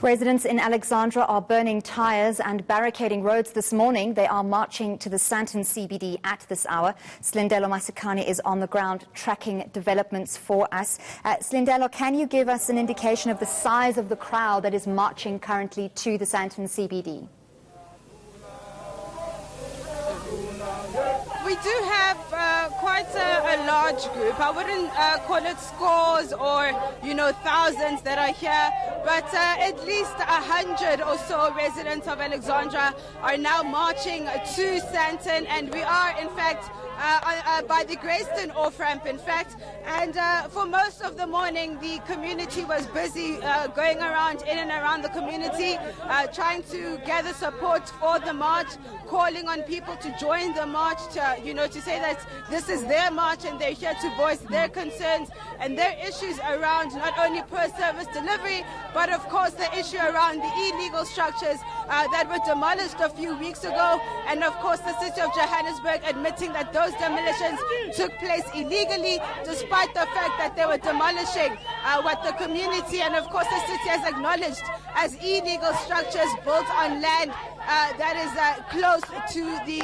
Residents in Alexandra are burning tyres and barricading roads this morning. They are marching to the Sandton CBD at this hour. Silindelo Masikane is on the ground tracking developments for us. Silindelo, can you give us an indication of the size of the crowd that is marching currently to the Sandton CBD? We do have quite a large group. I wouldn't call it scores or, thousands that are here, but at least 100 or so residents of Alexandra are now marching to Sandton, and we are, in fact, by the Greyston off-ramp, in fact. And for most of the morning, the community was busy going around, in and around the community, trying to gather support for the march, calling on people to join the march, to say that this is their march and they're here to voice their concerns and their issues around not only per-service delivery, but of course the issue around the illegal structures that were demolished a few weeks ago, and of course the city of Johannesburg admitting that those demolitions took place illegally, despite the fact that they were demolishing what the community and of course the city has acknowledged as illegal structures built on land that is close to the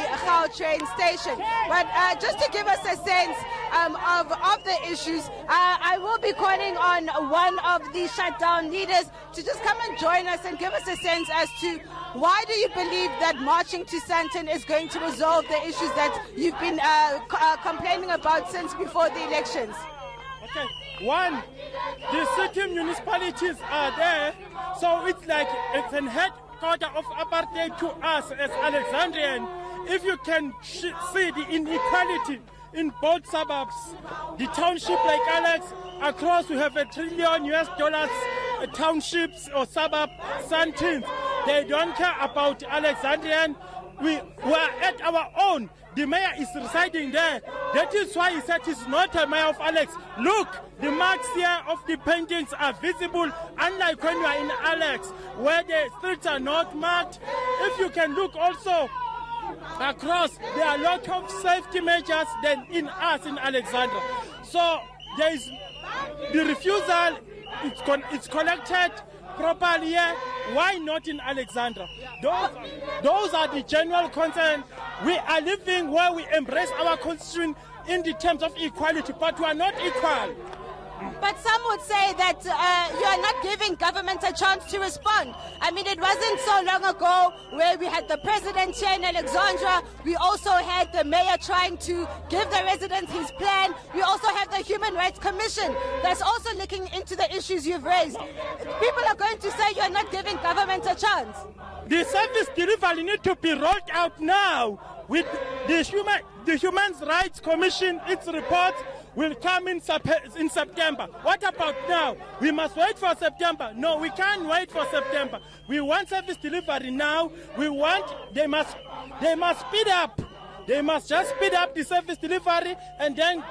train station. But just to give us a sense of the issues, I will be calling on one of the shutdown leaders to just come and join us and give us a sense as to why do you believe that marching to Sandton is going to resolve the issues that you've been complaining about since before the elections? Okay, one, the city municipalities are there, so it's like it's an headquarter of apartheid to us as Alexandrian. If you can see the inequality in both suburbs, the township like Alex, across we have $1 trillion townships or suburb Sandton. They don't care about Alexandrian. We are at our own. The mayor is residing there. That is why he said he's not a mayor of Alex. Look, the marks here of the paintings are visible, unlike when you are in Alex, where the streets are not marked. If you can look also across, there are a lot of safety measures than in us in Alexandra. So there is the refusal, it's collected properly here. Why not in Alexandra? Those are the general concern. We are living where we embrace our constitution in the terms of equality, but we are not equal. But some would say that you are not giving government a chance to respond. I mean, it wasn't so long ago where we had the president here in Alexandra. We also had the mayor trying to give the residents his plan. We also have the Human Rights Commission that's also looking into the issues you've raised. People are going to say you're not giving government a chance. The service delivery need to be rolled out now. With the Human Rights Commission, its report will come in September. What about now? We must wait for September. No, we can't wait for September. We want service delivery now. They must speed up. They must just speed up the service delivery and then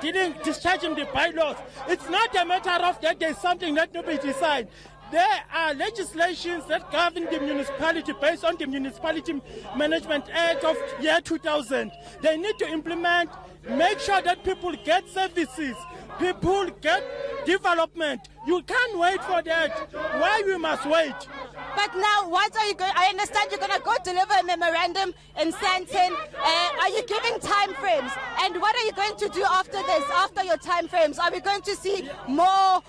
discharging the bylaws. It's not a matter of that there's something that nobody decides. There are legislations that govern the municipality based on the Municipality Management Act of year 2000. They need to implement, make sure that people get services, people get development. You can't wait for that. Why we must wait? But now, what are you going? I understand you're going to go deliver a memorandum in Sandton. Are you giving time frames? And what are you going to do after this? After your time frames, are we going to see more of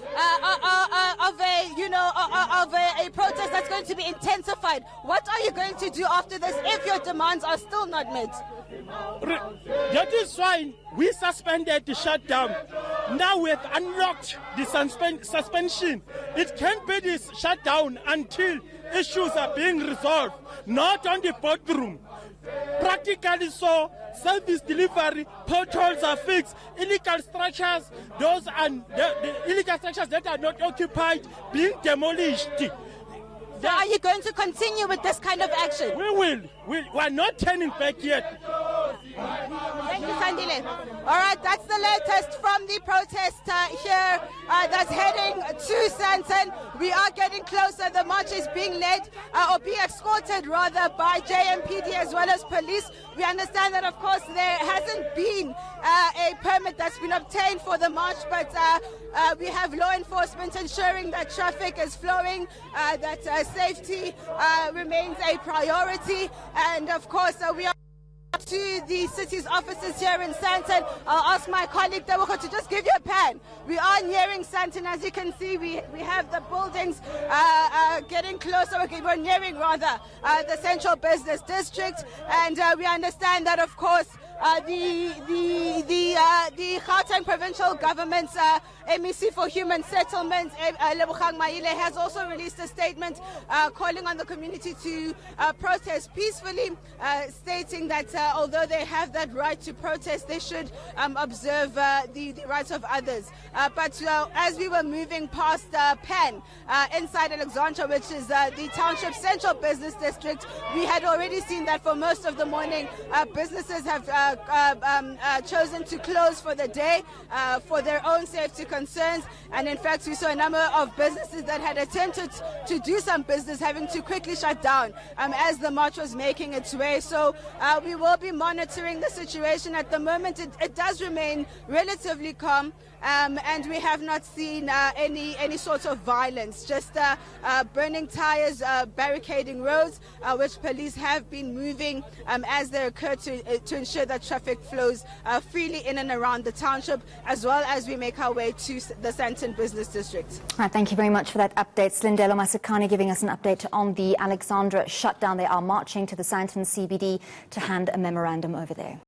a protest that's going to be intensified? What are you going to do after this if your demands are still not met? That is why we suspended the shutdown. Now we have unlocked the suspension. It can't be this shutdown until issues are being resolved, not on the boardroom. Practically so, service delivery, potholes are fixed, illegal structures, those are the illegal structures that are not occupied being demolished. So are you going to continue with this kind of action? We will. We are not turning back yet. Thank you, Sandile. All right, that's the latest from the protest here that's heading to Sandton. We are getting closer. The march is being led or being escorted rather by JMPD as well as police. We understand that, of course, there hasn't been a permit that's been obtained for the march, but we have law enforcement ensuring that traffic is flowing, that safety remains a priority, and of course we are to the city's offices here in Sandton. I'll ask my colleague Tebogo to just give you a pan. We are nearing Sandton. As you can see, we have the buildings getting closer. We're nearing rather the central business district, and we understand that, of course, the Gauteng provincial government's MEC for Human Settlements, Lebogang Maile, has also released a statement calling on the community to protest peacefully, stating that although they have that right to protest, they should observe the rights of others. But as we were moving past Penn, inside Alexandra, which is the township's central business district, we had already seen that for most of the morning, businesses have chosen to close for the day for their own safety concerns. And in fact, we saw a number of businesses that had attempted to do some business having to quickly shut down as the march was making its way. So we will be monitoring the situation. At the moment, it does remain relatively calm. And we have not seen any sort of violence, just burning tires, barricading roads, which police have been moving as they occur to ensure that traffic flows freely in and around the township, as well as we make our way to the Sandton Business District. Thank you very much for that update. Silindelo Masikane giving us an update on the Alexandra shutdown. They are marching to the Sandton CBD to hand a memorandum over there.